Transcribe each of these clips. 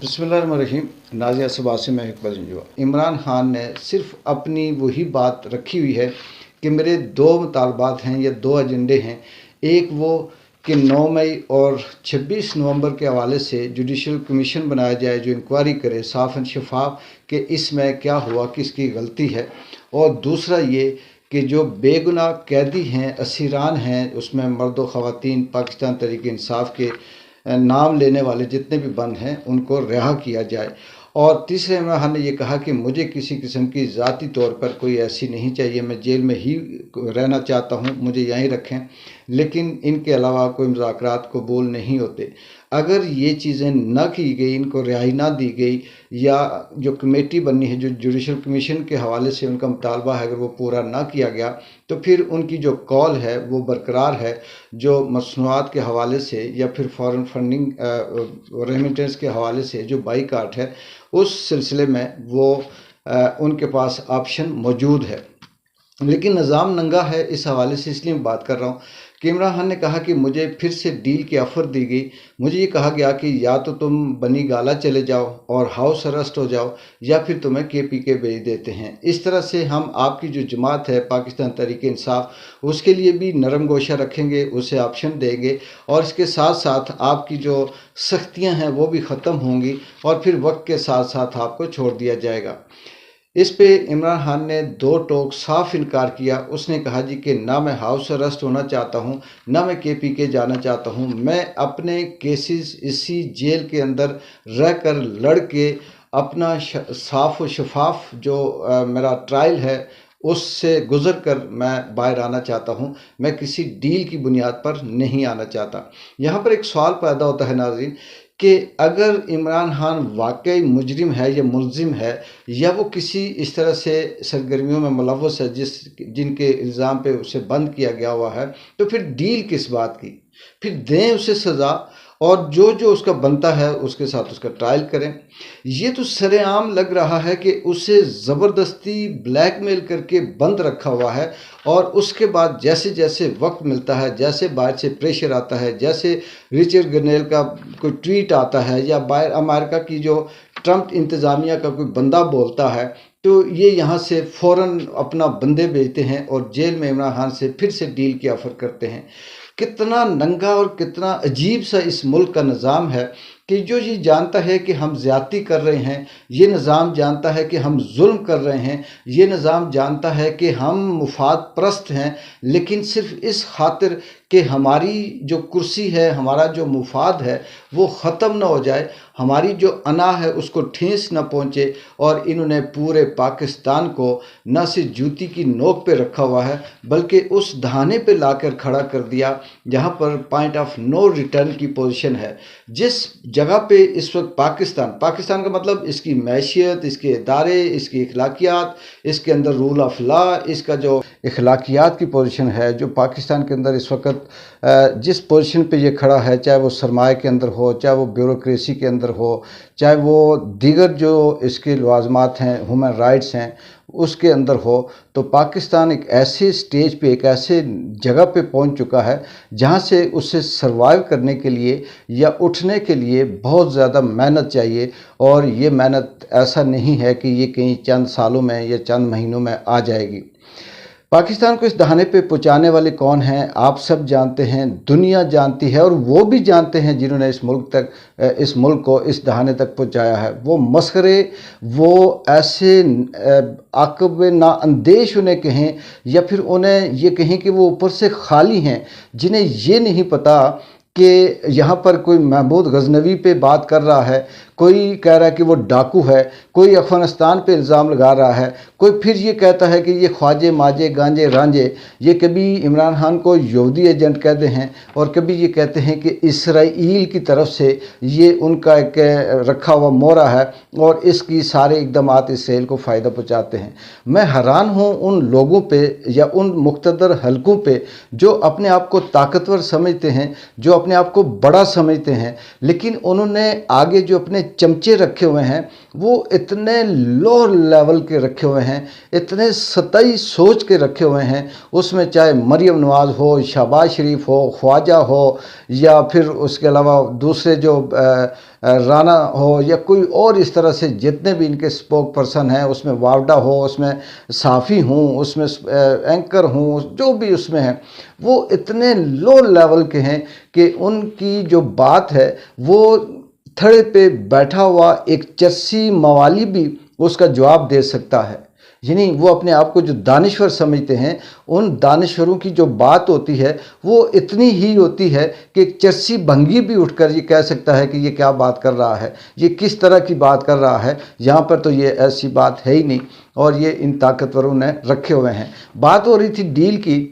بسم اللہ الرحمن الرحیم۔ نازیہ صبح سے میں اقبال جنجوا۔ عمران خان نے صرف اپنی وہی بات رکھی ہوئی ہے کہ میرے دو مطالبات ہیں یا دو ایجنڈے ہیں۔ ایک وہ کہ 9 مئی اور 26 نومبر کے حوالے سے جوڈیشل کمیشن بنایا جائے جو انکوائری کرے صاف و شفاف کہ اس میں کیا ہوا، کس کی غلطی ہے۔ اور دوسرا یہ کہ جو بے گناہ قیدی ہیں، اسیران ہیں، اس میں مرد و خواتین، پاکستان تحریک انصاف کے نام لینے والے جتنے بھی بند ہیں ان کو رہا کیا جائے۔ اور تیسرے عمران خان نے یہ کہا کہ مجھے کسی قسم کی ذاتی طور پر کوئی ایسی نہیں چاہیے، میں جیل میں ہی رہنا چاہتا ہوں، مجھے یہیں رکھیں، لیکن ان کے علاوہ کوئی مذاکرات قبول نہیں ہوتے۔ اگر یہ چیزیں نہ کی گئی، ان کو رہائی نہ دی گئی، یا جو کمیٹی بنی ہے جو جوڈیشل کمیشن کے حوالے سے ان کا مطالبہ ہے اگر وہ پورا نہ کیا گیا تو پھر ان کی جو کال ہے وہ برقرار ہے، جو مصنوعات کے حوالے سے یا پھر فارن فنڈنگ ریمیٹنس کے حوالے سے جو بائیکاٹ ہے، اس سلسلے میں وہ ان کے پاس آپشن موجود ہے۔ لیکن نظام ننگا ہے اس حوالے سے، اس لیے میں بات کر رہا ہوں کہ عمران خان نے کہا کہ مجھے پھر سے ڈیل کی آفر دی گئی۔ مجھے یہ کہا گیا کہ یا تو تم بنی گالہ چلے جاؤ اور ہاؤس اریسٹ ہو جاؤ، یا پھر تمہیں KPK بھیج دیتے ہیں۔ اس طرح سے ہم آپ کی جو جماعت ہے پاکستان تحریک انصاف، اس کے لیے بھی نرم گوشہ رکھیں گے، اسے آپشن دیں گے، اور اس کے ساتھ ساتھ آپ کی جو سختیاں ہیں وہ بھی ختم ہوں گی، اور پھر وقت کے ساتھ ساتھ آپ کو چھوڑ دیا جائے گا۔ اس پہ عمران خان نے دو ٹوک صاف انکار کیا۔ اس نے کہا جی کہ نہ میں ہاؤس اریسٹ ہونا چاہتا ہوں، نہ میں KPK جانا چاہتا ہوں، میں اپنے کیسز اسی جیل کے اندر رہ کر لڑ کے اپنا صاف و شفاف جو میرا ٹرائل ہے اس سے گزر کر میں باہر آنا چاہتا ہوں، میں کسی ڈیل کی بنیاد پر نہیں آنا چاہتا۔ یہاں پر ایک سوال پیدا ہوتا ہے ناظرین کہ اگر عمران خان واقعی مجرم ہے یا ملزم ہے، یا وہ کسی اس طرح سے سرگرمیوں میں ملوث ہے جن کے الزام پہ اسے بند کیا گیا ہوا ہے، تو پھر ڈیل کس بات کی؟ پھر دیں اسے سزا، اور جو اس کا بنتا ہے اس کے ساتھ اس کا ٹرائل کریں۔ یہ تو سر عام لگ رہا ہے کہ اسے زبردستی بلیک میل کر کے بند رکھا ہوا ہے، اور اس کے بعد جیسے جیسے وقت ملتا ہے، جیسے باہر سے پریشر آتا ہے، جیسے رچرڈ گرنیل کا کوئی ٹویٹ آتا ہے، یا باہر امریکہ کی جو ٹرمپ انتظامیہ کا کوئی بندہ بولتا ہے، تو یہ یہاں سے فوراً اپنا بندے بھیجتے ہیں اور جیل میں عمران خان سے پھر سے ڈیل کی آفر کرتے ہیں۔ کتنا ننگا اور کتنا عجیب سا اس ملک کا نظام ہے کہ جو یہ جانتا ہے کہ ہم زیادتی کر رہے ہیں، یہ نظام جانتا ہے کہ ہم ظلم کر رہے ہیں، یہ نظام جانتا ہے کہ ہم مفاد پرست ہیں، لیکن صرف اس خاطر کہ ہماری جو کرسی ہے، ہمارا جو مفاد ہے وہ ختم نہ ہو جائے، ہماری جو انا ہے اس کو ٹھیس نہ پہنچے، اور انہوں نے پورے پاکستان کو نہ صرف جوتی کی نوک پہ رکھا ہوا ہے بلکہ اس دہانے پہ لا کر کھڑا کر دیا جہاں پر پوائنٹ آف نو ریٹرن کی پوزیشن ہے۔ جس جگہ پہ اس وقت پاکستان کا مطلب اس کی معیشت، اس کے ادارے، اس کی اخلاقیات، اس کے اندر رول آف لا، اس کا جو اخلاقیات کی پوزیشن ہے، جو پاکستان کے اندر اس وقت جس پوزیشن پہ یہ کھڑا ہے، چاہے وہ سرمایہ کے اندر ہو، چاہے وہ بیوروکریسی کے اندر ہو، چاہے وہ دیگر جو اس کے لوازمات ہیں، ہیومن رائٹس ہیں، اس کے اندر ہو، تو پاکستان ایک ایسے سٹیج پہ، ایک ایسے جگہ پہ پہنچ چکا ہے جہاں سے اسے سروائیو کرنے کے لیے یا اٹھنے کے لیے بہت زیادہ محنت چاہیے، اور یہ محنت ایسا نہیں ہے کہ یہ کہیں چند سالوں میں یا چند مہینوں میں آ جائے گی۔ پاکستان کو اس دہانے پہ پہنچانے والے کون ہیں آپ سب جانتے ہیں، دنیا جانتی ہے، اور وہ بھی جانتے ہیں جنہوں نے اس ملک کو اس دہانے تک پہنچایا ہے۔ وہ مسخرے، وہ ایسے عاقب نا اندیش انہیں کہیں، یا پھر انہیں یہ کہیں کہ وہ اوپر سے خالی ہیں، جنہیں یہ نہیں پتہ کہ یہاں پر کوئی محمود غزنوی پہ بات کر رہا ہے، کوئی کہہ رہا ہے کہ وہ ڈاکو ہے، کوئی افغانستان پہ الزام لگا رہا ہے، کوئی پھر یہ کہتا ہے کہ یہ خواجے ماجے گانجے رانجے، یہ کبھی عمران خان کو یہودی ایجنٹ کہتے ہیں، اور کبھی یہ کہتے ہیں کہ اسرائیل کی طرف سے یہ ان کا ایک رکھا ہوا مورا ہے، اور اس کی سارے اقدامات اسرائیل کو فائدہ پہنچاتے ہیں۔ میں حیران ہوں ان لوگوں پہ یا ان مقتدر حلقوں پہ جو اپنے آپ کو طاقتور سمجھتے ہیں، جو اپنے آپ کو بڑا سمجھتے ہیں، لیکن انہوں نے آگے جو اپنے چمچے رکھے ہوئے ہیں وہ اتنے لو لیول کے رکھے ہوئے ہیں، اتنے سطحی سوچ کے رکھے ہوئے ہیں، اس میں چاہے مریم نواز ہو، شہباز شریف ہو، خواجہ ہو، یا پھر اس کے علاوہ دوسرے جو رانا ہو یا کوئی اور اس طرح سے جتنے بھی ان کے اسپوک پرسن ہیں، اس میں واوڈا ہو، اس میں صحافی ہوں، اس میں اینکر ہوں، جو بھی اس میں ہیں، وہ اتنے لو لیول کے ہیں کہ ان کی جو بات ہے وہ تھڑے پہ بیٹھا ہوا ایک چرسی موالی بھی اس کا جواب دے سکتا ہے۔ یعنی وہ اپنے آپ کو جو دانشور سمجھتے ہیں، ان دانشوروں کی جو بات ہوتی ہے وہ اتنی ہی ہوتی ہے کہ ایک چرسی بھنگی بھی اٹھ کر یہ کہہ سکتا ہے کہ یہ کیا بات کر رہا ہے، یہ کس طرح کی بات کر رہا ہے۔ یہاں پر تو یہ ایسی بات ہے ہی نہیں، اور یہ ان طاقتوروں نے رکھے ہوئے ہیں۔ بات ہو رہی تھی ڈیل کی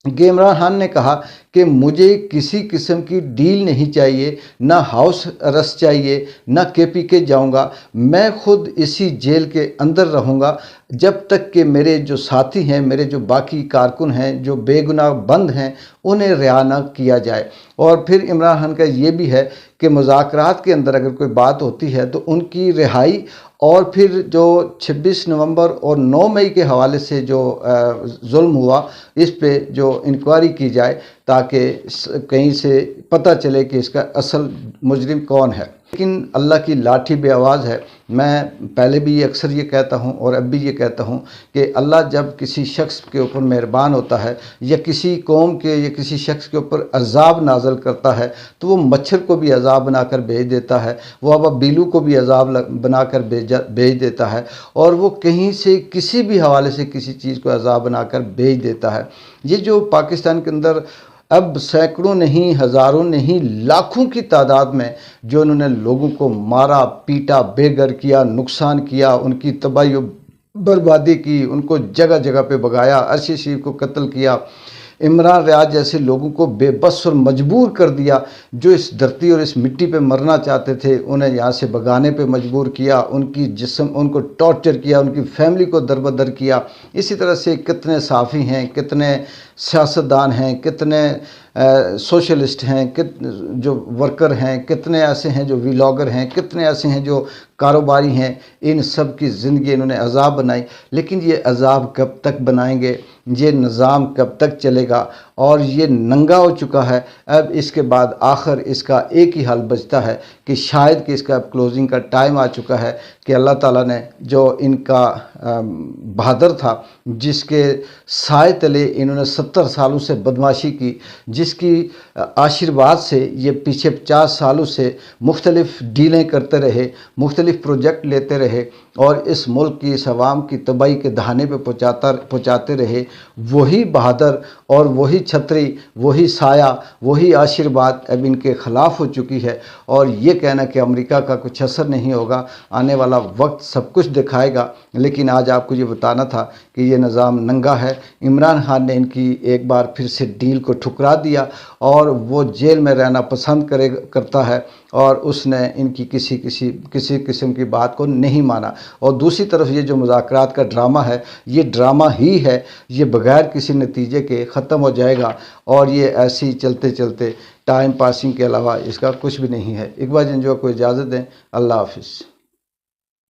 کہ عمران خان نے کہا کہ مجھے کسی قسم کی ڈیل نہیں چاہیے، نہ ہاؤس ارسٹ چاہیے، نہ KPK جاؤں گا، میں خود اسی جیل کے اندر رہوں گا جب تک کہ میرے جو ساتھی ہیں، میرے جو باقی کارکن ہیں جو بے گناہ بند ہیں، انہیں رہا نہ کیا جائے۔ اور پھر عمران خان کا یہ بھی ہے کہ مذاکرات کے اندر اگر کوئی بات ہوتی ہے تو ان کی رہائی، اور پھر جو 26 نومبر اور 9 مئی کے حوالے سے جو ظلم ہوا اس پہ جو انکوائری کی جائے تاکہ کہیں سے پتہ چلے کہ اس کا اصل مجرم کون ہے۔ لیکن اللہ کی لاٹھی بے آواز ہے۔ میں پہلے بھی اکثر یہ کہتا ہوں اور اب بھی یہ کہتا ہوں کہ اللہ جب کسی شخص کے اوپر مہربان ہوتا ہے یا کسی قوم کے یا کسی شخص کے اوپر عذاب نازل کرتا ہے تو وہ مچھر کو بھی عذاب بنا کر بھیج دیتا ہے، وہ ابا بیلو کو بھی عذاب بنا کر بھیج دیتا ہے، اور وہ کہیں سے کسی بھی حوالے سے کسی چیز کو عذاب بنا کر بھیج دیتا ہے۔ یہ جو پاکستان کے اندر اب سینکڑوں نہیں، ہزاروں نہیں، لاکھوں کی تعداد میں جو انہوں نے لوگوں کو مارا پیٹا، بے گھر کیا، نقصان کیا، ان کی تباہی و بربادی کی، ان کو جگہ جگہ پہ بھگایا، عرشی شریف کو قتل کیا، عمران ریاض جیسے لوگوں کو بے بس اور مجبور کر دیا، جو اس دھرتی اور اس مٹی پہ مرنا چاہتے تھے انہیں یہاں سے بھگانے پہ مجبور کیا، ان کی جسم ان کو ٹارچر کیا، ان کی فیملی کو دربدر کیا۔ اسی طرح سے کتنے صحافی ہیں، کتنے سیاستدان ہیں، کتنے سوشلسٹ ہیں، جو ورکر ہیں، کتنے ایسے ہیں جو ویلاگر ہیں، کتنے ایسے ہیں جو کاروباری ہیں، ان سب کی زندگی انہوں نے عذاب بنائی۔ لیکن یہ عذاب کب تک بنائیں گے؟ یہ نظام کب تک چلے گا؟ اور یہ ننگا ہو چکا ہے۔ اب اس کے بعد آخر اس کا ایک ہی حل بچتا ہے کہ شاید کہ اس کا اب کلوزنگ کا ٹائم آ چکا ہے کہ اللہ تعالیٰ نے جو ان کا بہادر تھا، جس کے سائے تلے انہوں نے 70 سالوں سے بدمعاشی کی، جس کی آشیرواد سے یہ پیچھے 50 سالوں سے مختلف ڈیلیں کرتے رہے، مختلف پروجیکٹ لیتے رہے اور اس ملک کی، اس عوام کی تباہی کے دہانے پہ پہنچاتے رہے، وہی بہادر اور وہی چھتری، وہی سایہ، وہی آشیرواد اب ان کے خلاف ہو چکی ہے۔ اور یہ کہنا کہ امریکہ کا کچھ اثر نہیں ہوگا، آنے والا وقت سب کچھ دکھائے گا۔ لیکن آج آپ کو یہ بتانا تھا کہ یہ نظام ننگا ہے۔ عمران خان نے ان کی ایک بار پھر سے ڈیل کو ٹھکرا دیا اور وہ جیل میں رہنا پسند کرتا ہے، اور اس نے ان کی کسی قسم کی بات کو نہیں مانا۔ اور دوسری طرف یہ جو مذاکرات کا ڈرامہ ہے، یہ ڈرامہ ہی ہے، یہ بغیر کسی نتیجے کے ختم ہو جائے گا، اور یہ ایسی چلتے چلتے ٹائم پاسنگ کے علاوہ اس کا کچھ بھی نہیں ہے۔ اقبال جنجوع کو اجازت دیں، اللہ حافظ۔